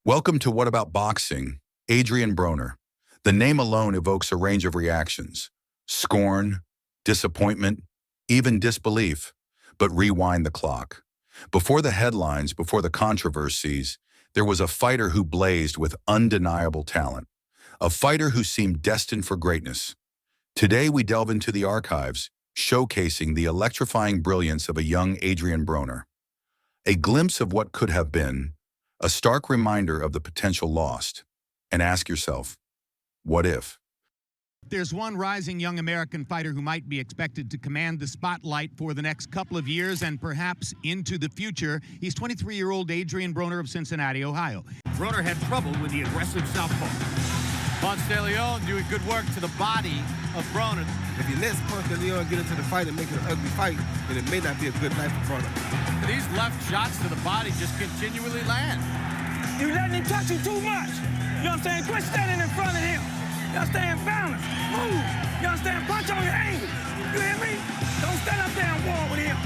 Welcome to What About Boxing, Adrien Broner. The name alone evokes a range of reactions: scorn, disappointment, even disbelief. But rewind the clock. Before the headlines, before the controversies, there was a fighter who blazed with undeniable talent, a fighter who seemed destined for greatness. Today we delve into the archives, showcasing the electrifying brilliance of a young Adrien Broner. A glimpse of what could have been, a stark reminder of the potential lost. And ask yourself, what if? There's one rising young American fighter who might be expected to command the spotlight for the next couple of years and perhaps into the future. He's 23-year-old Adrien Broner of Cincinnati, Ohio. Broner had trouble with the aggressive southpaw. Ponce de Leon doing good work to the body of Broner. If he lets Ponce de Leon get into the fight and make it an ugly fight, then it may not be a good night for Broner. These left shots to the body just continually land. You letting him touch you too much. You understand? Quit standing in front of him. You understand? Balance. Move. You understand? Punch on your angle. You hear me? Don't stand up there and war with him.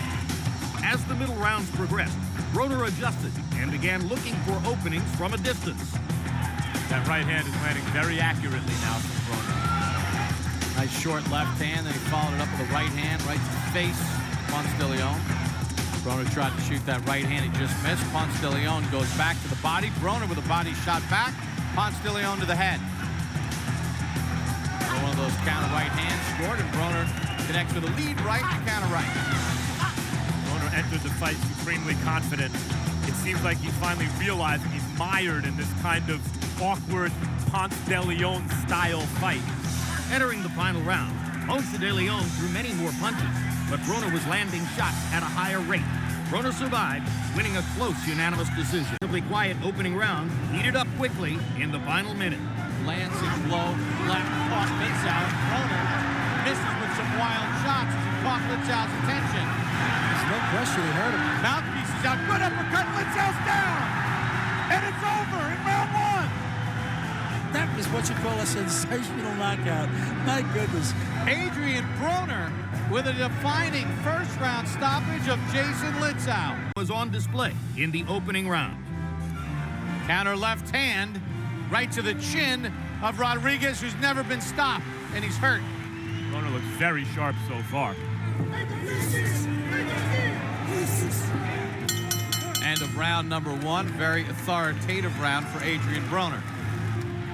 As the middle rounds progressed, Broner adjusted and began looking for openings from a distance. That right hand is landing very accurately now from Broner. Nice short left hand, then he followed it up with a right hand, right to the face. Ponce de Leon. Broner tried to shoot that right hand, he just missed. Ponce de Leon goes back to the body. Broner with a body shot back. Ponce de Leon to the head. One of those counter right hands scored, and Broner connects with a lead right and counter right. Broner entered the fight supremely confident. It seems like he's finally realizing he's mired in this kind of awkward Ponce de Leon style fight. Entering the final round, Ponce de Leon threw many more punches, but Broner was landing shots at a higher rate. Broner survived, winning a close unanimous decision. The quiet opening round heated up quickly in the final minute. Lancing blow, left, caught Litzau. Broner misses with some wild shots as he caught Litzau's attention. There's no question he hurt him. Mouthpiece is out, good uppercut, Litzau's down! And it's over in round one! That is what you call a sensational knockout. My goodness. Adrien Broner with a defining first-round stoppage of Jason Litzau. Was on display in the opening round. Counter left hand, right to the chin of Rodriguez, who's never been stopped, and he's hurt. Broner looks very sharp so far. End of round number one. Very authoritative round for Adrien Broner.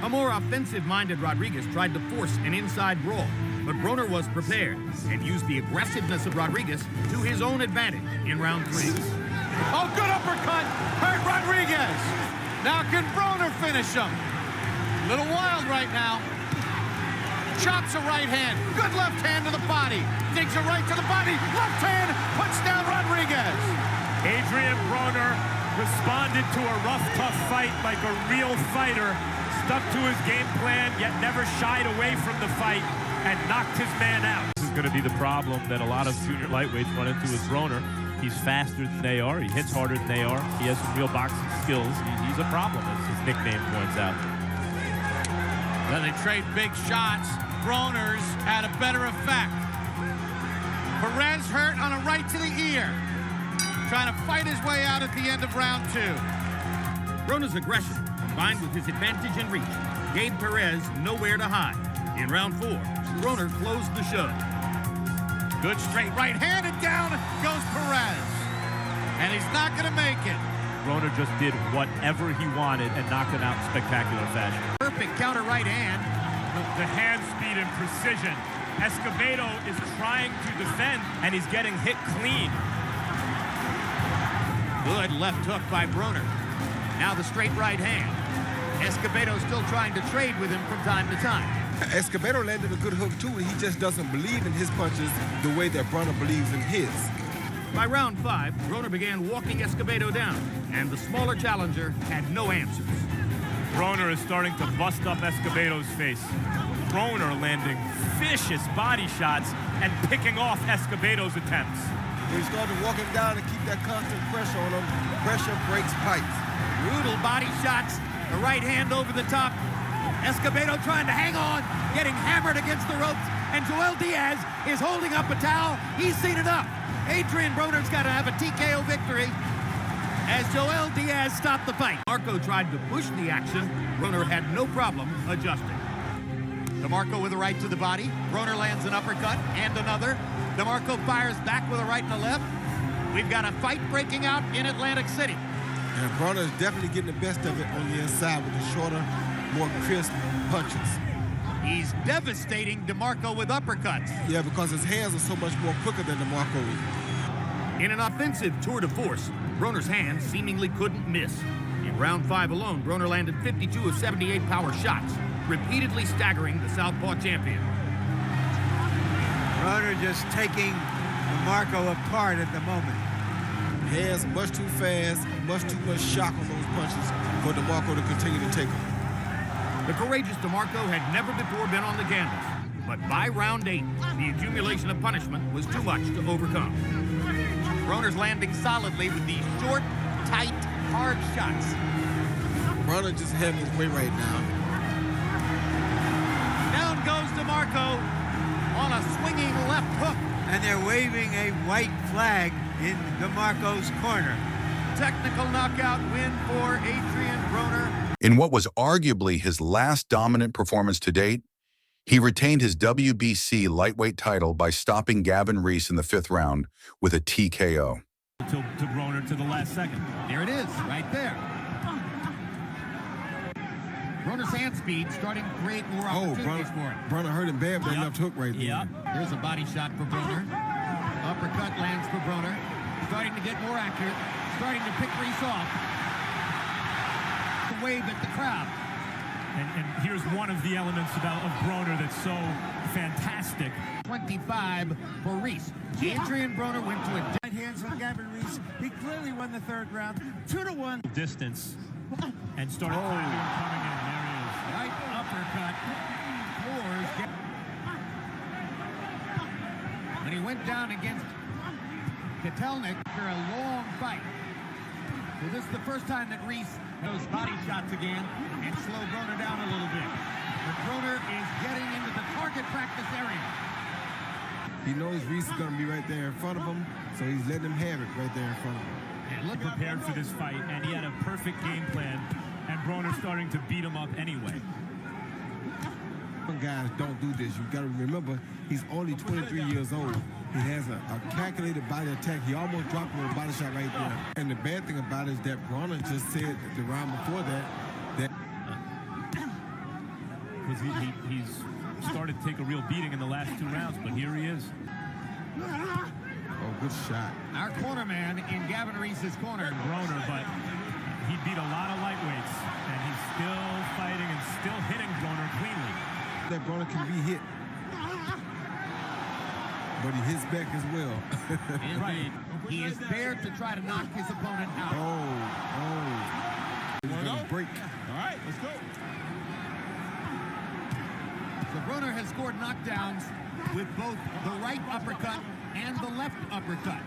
A more offensive-minded Rodriguez tried to force an inside brawl, but Broner was prepared and used the aggressiveness of Rodriguez to his own advantage in round three. Oh, good uppercut! Hurt Rodriguez! Now can Broner finish him? A little wild right now. Chops a right hand. Good left hand to the body. Digs a right to the body. Left hand puts down Rodriguez. Adrien Broner responded to a rough, tough fight like a real fighter, stuck to his game plan, yet never shied away from the fight and knocked his man out. This is going to be the problem that a lot of junior lightweights run into with Broner. He's faster than they are. He hits harder than they are. He has some real boxing skills. He's a problem, as his nickname points out. Then they trade big shots. Broner's had a better effect. Perez hurt on a right to the ear. Trying to fight his way out at the end of round two. Broner's aggression, combined with his advantage in reach, gave Perez nowhere to hide. In round four, Broner closed the show. Good straight right hand, and down goes Perez. And he's not going to make it. Broner just did whatever he wanted and knocked him out in spectacular fashion. Perfect counter right hand. The hand speed and precision. Escobedo is trying to defend, and he's getting hit clean. Good left hook by Broner. Now the straight right hand. Escobedo still trying to trade with him from time to time. Escobedo landed a good hook too, and he just doesn't believe in his punches the way that Broner believes in his. By round five, Broner began walking Escobedo down, and the smaller challenger had no answers. Broner is starting to bust up Escobedo's face. Broner landing vicious body shots and picking off Escobedo's attempts. He started to walk him down and keep that constant pressure on him. Pressure breaks pipes. Brutal body shots, the right hand over the top. Escobedo trying to hang on, getting hammered against the ropes, and Joel Diaz is holding up a towel. He's seen enough. Adrien Broner's got to have a TKO victory. as Joel Diaz stopped the fight. Marco tried to push the action. Broner had no problem adjusting. DeMarco with a right to the body. Broner lands an uppercut and another. DeMarco fires back with a right and a left. We've got a fight breaking out in Atlantic City. And Broner is definitely getting the best of it on the inside with the shorter, more crisp punches. He's devastating DeMarco with uppercuts. Yeah, because his hands are so much more quicker than DeMarco is. In an offensive tour de force, Broner's hands seemingly couldn't miss. In round 5 alone, Broner landed 52 of 78 power shots, repeatedly staggering the Southpaw champion. Broner just taking DeMarco apart at the moment. Hands are much too fast, much too much shock on those punches for DeMarco to continue to take them. The courageous DeMarco had never before been on the canvas, but by round 8, the accumulation of punishment was too much to overcome. Broner's landing solidly with these short, tight, hard shots. Broner just having his way right now. Down goes DeMarco on a swinging left hook. And they're waving a white flag in DeMarco's corner. Technical knockout win for Adrien Broner. In what was arguably his last dominant performance to date, he retained his WBC lightweight title by stopping Gavin Reese in the 5th round with a TKO. To Broner to the last second. There it is, right there. Broner's hand speed starting to create more opportunities for him. Broner hurt him bad with that left hook right there. Yep. Here's a body shot for Broner. Uppercut lands for Broner. Starting to get more accurate. Starting to pick Reese off. To wave at the crowd. And here's one of the elements of Broner that's so fantastic. 25 for Reese. Adrien Broner went to a Right hands on Gavin Reese. He clearly won the 3rd round. 2-1. Distance. And started coming in. There he is. right uppercut. Floors. When he went down against Kotelnik after a long fight. So this is the first time that Reese those body shots again and slow Broner down a little bit. But Broner is getting into the target practice area. He knows Reese is going to be right there in front of him, so he's letting him have it right there in front of him. And look, prepared for this fight, and he had a perfect game plan, and Broner's starting to beat him up anyway. Some guys don't do this. You've got to remember, he's only 23 years old. He has a calculated body attack. He almost dropped him with a body shot right there. And the bad thing about it is that Broner just said the round before that Because he's started to take a real beating in the last 2 rounds, but here he is. oh, good shot. Our corner man in Gavin Reese's corner. Broner, but he beat a lot of lightweights, and he's still fighting and still hitting Broner cleanly. That Broner can be hit, but he hits back as well. Right. He is there to try to knock his opponent out. He's going to break. All right, let's go. So Broner has scored knockdowns with both the right uppercut and the left uppercut.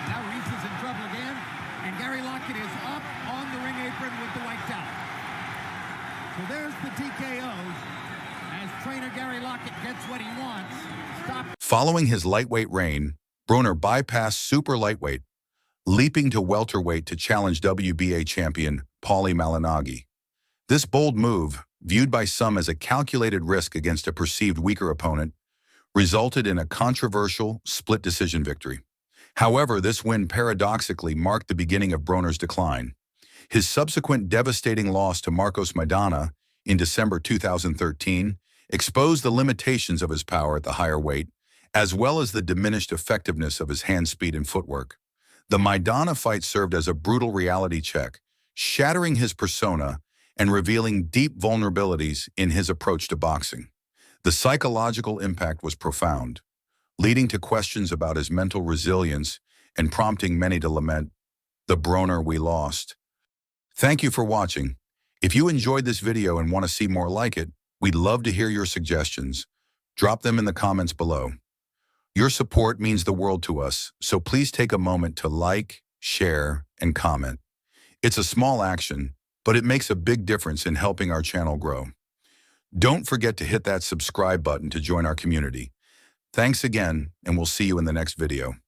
Now Reese is in trouble again, and Gary Lockett is up on the ring apron with the white towel. So there's the TKOs as trainer Gary Lockett gets what he wants. Stop. Following his lightweight reign, Broner bypassed super lightweight, leaping to welterweight to challenge WBA champion Paulie Malignaggi. This bold move, viewed by some as a calculated risk against a perceived weaker opponent, resulted in a controversial split decision victory. However, this win paradoxically marked the beginning of Broner's decline. His subsequent devastating loss to Marcos Maidana in December 2013 exposed the limitations of his power at the higher weight, as well as the diminished effectiveness of his hand speed and footwork. The Maidana fight served as a brutal reality check, shattering his persona and revealing deep vulnerabilities in his approach to boxing. The psychological impact was profound, leading to questions about his mental resilience and prompting many to lament, "The Broner we lost." Thank you for watching. If you enjoyed this video and want to see more like it, we'd love to hear your suggestions. Drop them in the comments below. Your support means the world to us, so please take a moment to like, share, and comment. It's a small action, but it makes a big difference in helping our channel grow. Don't forget to hit that subscribe button to join our community. Thanks again, and we'll see you in the next video.